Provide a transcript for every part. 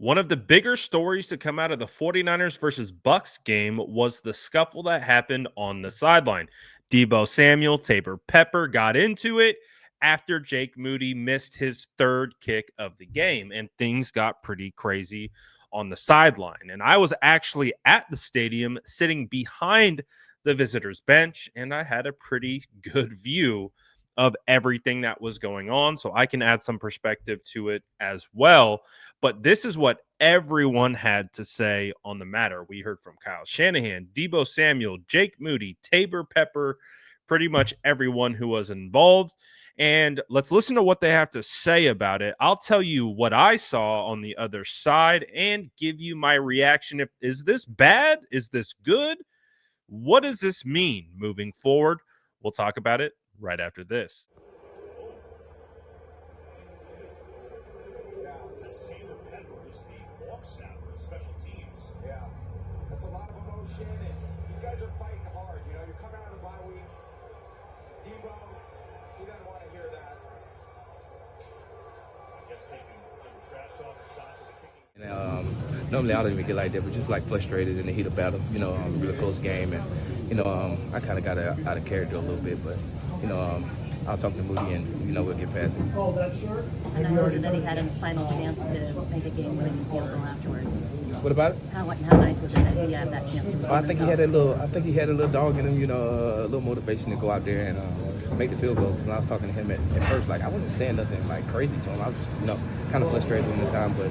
One of the bigger stories to come out of the 49ers versus Bucks game was the scuffle that happened on the sideline. Deebo Samuel, Taybor Pepper got into it after Jake Moody missed his third kick of the game, and things got pretty crazy on the sideline. And I was actually at the stadium sitting behind the visitors' bench, and I had a pretty good view of everything that was going on. So I can add some perspective to it as well. But this is what everyone had to say on the matter. We heard from Kyle Shanahan, Deebo Samuel, Jake Moody, Taybor Pepper, pretty much everyone who was involved. And let's listen to what they have to say about it. I'll tell you what I saw on the other side and give you my reaction. Is this bad? Is this good? What does this mean moving forward? We'll talk about it right after this. Yeah, to Taybor Pepper is the walk snapper, special teams. Yeah, that's a lot of emotion, and these guys are fighting hard. You know, you're coming out of the bye week. Deebo, he doesn't want to hear that. I guess taking some trash talk or shots at the kicking. Normally I don't even get like that, but just like frustrated in the heat of battle, really close game, and I kind of got out of character a little bit, but I'll talk to Moody and we'll get past it. And nice was it that he had a final chance to make a game-winning field goal afterwards? What about it? How nice was it that he had that chance to redeem I think himself? I think he had a little dog in him, a little motivation to go out there and make the field goal. When I was talking to him at first, like I wasn't saying nothing like crazy to him. I was just kind of frustrated in the time, but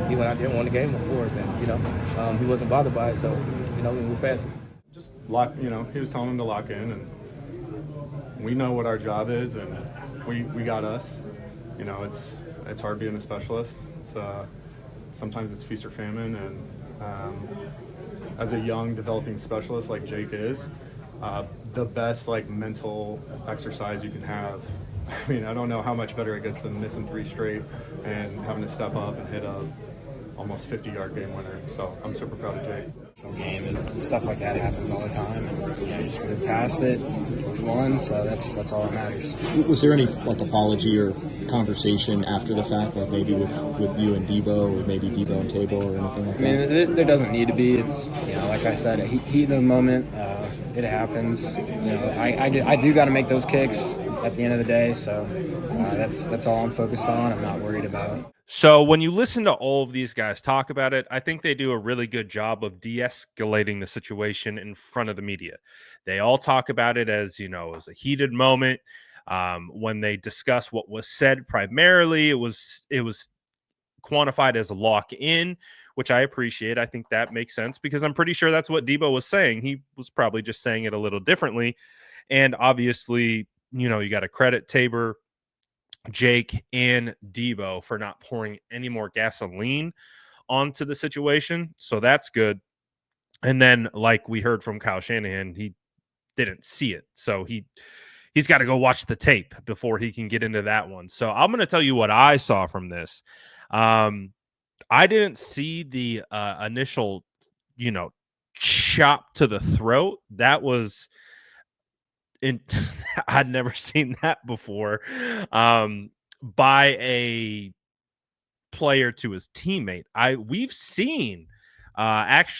he went out there and won the game for us, and he wasn't bothered by it, so we moved past it. Just lock, he was telling him to lock in, and we know what our job is, and we got us. It's hard being a specialist. It's sometimes it's feast or famine, and as a young developing specialist like Jake is, the best mental exercise you can have. I mean, I don't know how much better it gets than missing 3 straight and having to step up and hit a almost 50-yard game winner. So I'm super proud of Jake. Game and stuff like that happens all the time, and just moved past it, won, so that's all that matters. Was there any apology or conversation after the fact, like maybe with you and Deebo, or maybe Deebo and Taybor, or anything like that? I mean, there doesn't need to be. It's like I said, heat of the moment. It happens. I do got to make those kicks at the end of the day, so that's all I'm focused on. I'm not worried about. So when you listen to all of these guys talk about it, I think they do a really good job of de-escalating the situation in front of the media. They all talk about it as, as a heated moment. When they discuss what was said, primarily it was quantified as a lock in, which I appreciate. I think that makes sense because I'm pretty sure that's what Deebo was saying. He was probably just saying it a little differently. And obviously, you got to credit Taybor, Jake, and Deebo for not pouring any more gasoline onto the situation. So that's good. And then, like we heard from Kyle Shanahan, he didn't see it. So he's got to go watch the tape before he can get into that one. So I'm going to tell you what I saw from this. I didn't see the initial, chop to the throat. That was I'd never seen that before, by a player to his teammate. We've seen was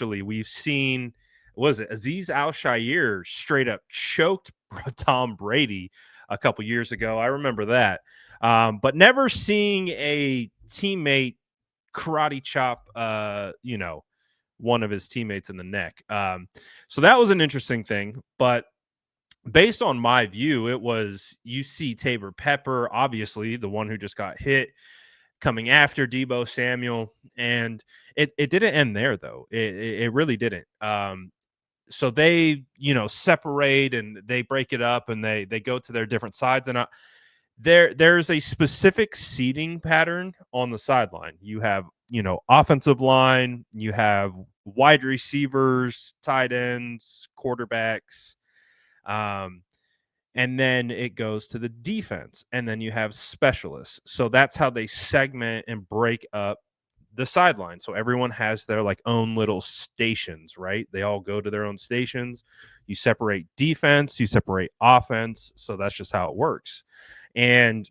it Azeez Al-Shaair straight up choked Tom Brady a couple years ago. I remember that, but never seeing a teammate karate chop one of his teammates in the neck. So that was an interesting thing, but based on my view, it was, you see Taybor Pepper, obviously the one who just got hit, coming after Deebo Samuel, and it didn't end there though. It really didn't. So they separate and they break it up and they go to their different sides, and there's a specific seating pattern on the sideline. You have offensive line, you have wide receivers, tight ends, quarterbacks. And then it goes to the defense, and then you have specialists. So that's how they segment and break up the sideline. So everyone has their own little stations, right? They all go to their own stations. You separate defense, you separate offense. So that's just how it works. And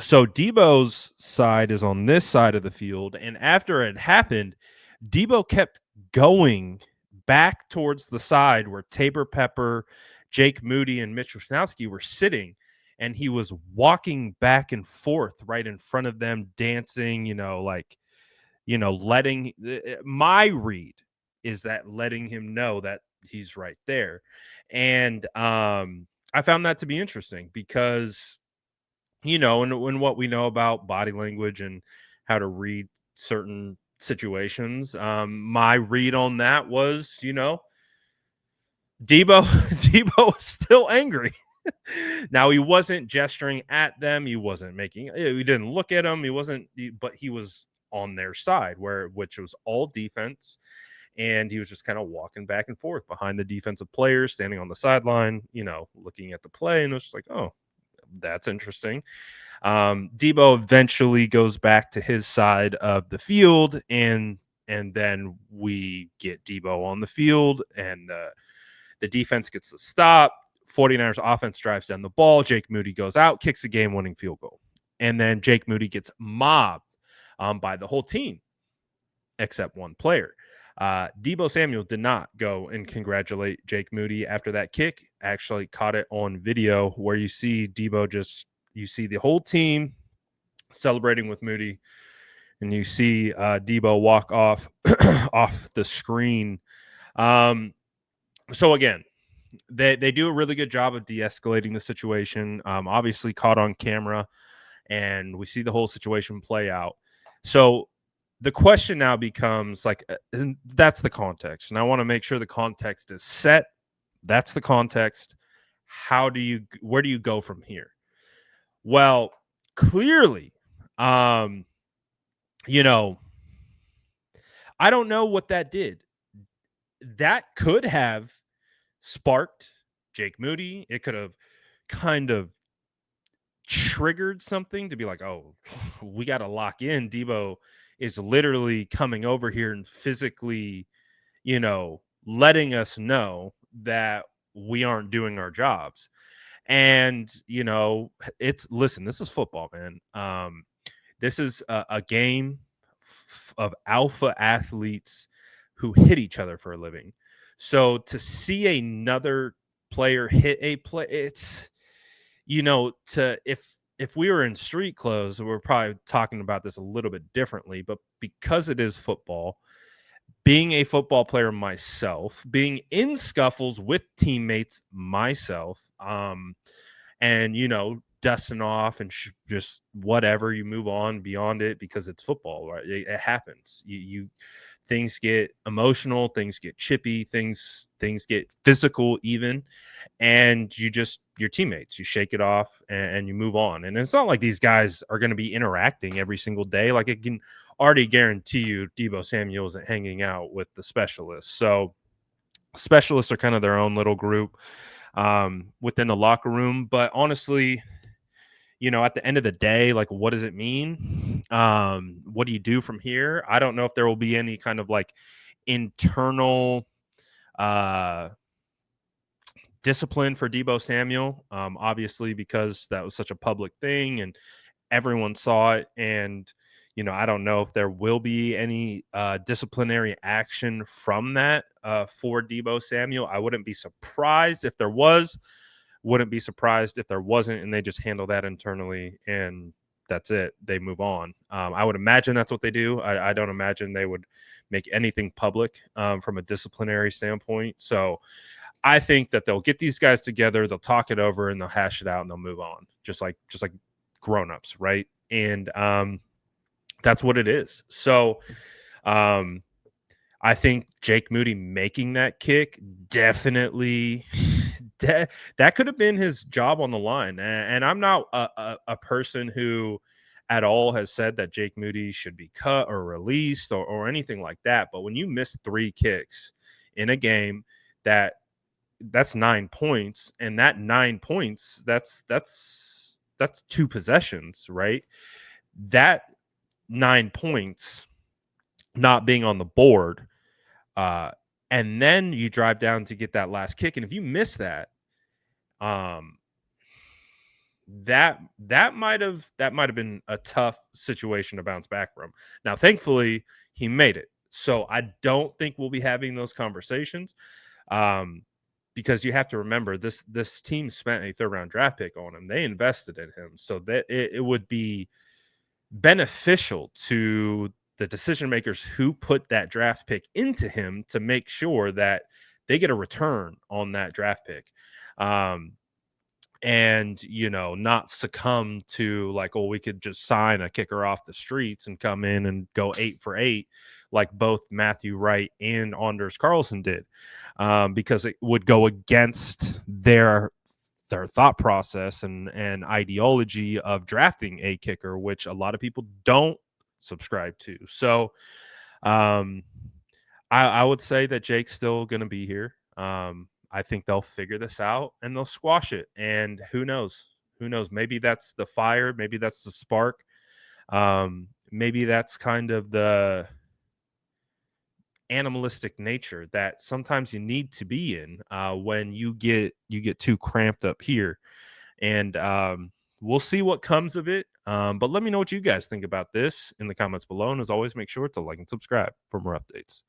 So Debo's side is on this side of the field, and after it happened, Deebo kept going back towards the side where Taybor Pepper, Jake Moody, and Mitch Wisnowski were sitting, and he was walking back and forth right in front of them, dancing, letting my read is that letting him know that he's right there. And I found that to be interesting because and what we know about body language and how to read certain situations. My read on that was, Debo Debo was still angry. Now he wasn't gesturing at them. He wasn't making. He didn't look at them. He wasn't. But he was on their side, which was all defense, and he was just kind of walking back and forth behind the defensive players, standing on the sideline, looking at the play, and it was just like, oh, that's interesting. Deebo eventually goes back to his side of the field, and then we get Deebo on the field, and the defense gets the stop. 49ers offense drives down the ball. Jake Moody goes out, kicks a game-winning field goal, and then Jake Moody gets mobbed by the whole team except one player. Deebo Samuel did not go and congratulate Jake Moody after that kick. Actually caught it on video where you see you see the whole team celebrating with Moody, and you see Deebo walk off off the screen. So again, they do a really good job of de-escalating the situation. Obviously caught on camera, and we see the whole situation play out. So the question now becomes and that's the context, and I want to make sure the context is set. That's the context. Where do you go from here? Well, clearly, um, I don't know what that did. That could have sparked Jake Moody. It could have kind of triggered something to be like, oh, we got to lock in. Deebo is literally coming over here and physically, letting us know that we aren't doing our jobs. And, this is football, man. This is a game of alpha athletes who hit each other for a living. So to see another player hit a play, it's if we were in street clothes, we're probably talking about this a little bit differently. But because it is football, being a football player myself, being in scuffles with teammates myself, and dusting off and just whatever, you move on beyond it because it's football, right? It happens. You things get emotional, things get chippy, things get physical even, and your teammates, you shake it off, and you move on. And it's not like these guys are going to be interacting every single day. Like, I can already guarantee you Deebo Samuel isn't hanging out with the specialists. So specialists are kind of their own little group within the locker room. But honestly, at the end of the day, like, what does it mean? What do you do from here? I don't know if there will be any kind of internal discipline for Deebo Samuel, obviously, because that was such a public thing and everyone saw it. And, I don't know if there will be any disciplinary action from that for Deebo Samuel. I wouldn't be surprised if there was. Wouldn't be surprised if there wasn't, and they just handle that internally, and that's it. They move on. I would imagine that's what they do. I don't imagine they would make anything public from a disciplinary standpoint. So I think that they'll get these guys together, they'll talk it over, and they'll hash it out, and they'll move on, just like grown-ups, right? And that's what it is. So I think Jake Moody making that kick definitely that could have been his job on the line. And I'm not a person who at all has said that Jake Moody should be cut or released or anything like that. But when you miss 3 kicks in a game, that's 9 points, and that 9 points, that's 2 possessions, right? That 9 points not being on the board, and then you drive down to get that last kick, and if you miss that, that might have been a tough situation to bounce back from. Now, thankfully, he made it. So I don't think we'll be having those conversations. Um, because you have to remember this team spent a third round draft pick on him. They invested in him. So that it would be beneficial to the decision makers who put that draft pick into him to make sure that they get a return on that draft pick. Um, and not succumb to like, oh, we could just sign a kicker off the streets and come in and go 8 for 8 like both Matthew Wright and Anders Carlson did, because it would go against their thought process and ideology of drafting a kicker, which a lot of people don't subscribe to. So um I would say that Jake's still going to be here. I think they'll figure this out and they'll squash it. And who knows? Who knows? Maybe that's the fire. Maybe that's the spark. Maybe that's kind of the animalistic nature that sometimes you need to be in when you get too cramped up here. And we'll see what comes of it. But let me know what you guys think about this in the comments below. And as always, make sure to like and subscribe for more updates.